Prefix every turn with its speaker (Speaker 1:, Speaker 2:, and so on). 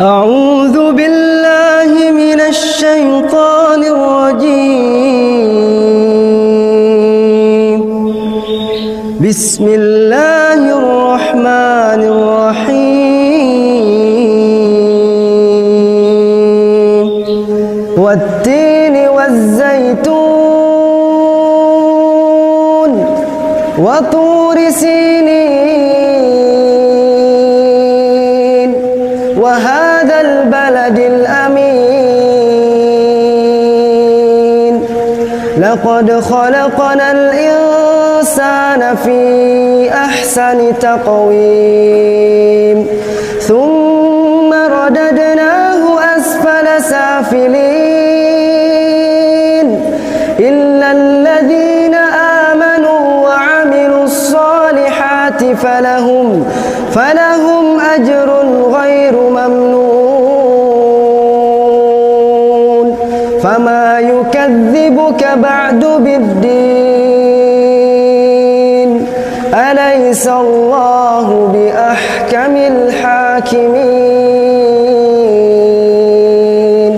Speaker 1: أعوذ بالله من الشيطان الرجيم. بسم الله الرحمن الرحيم. والتين والزيتون وطور سينين وهذا البلد الأمين. لقد خلقنا الإنسان في أحسن تقويم ثم رددناه أسفل سافلين إلا الذين آمنوا وعملوا الصالحات فلهم أجر غير ممنون. فما يكذبك بعد بالدين؟ أليس الله بأحكم الحاكمين؟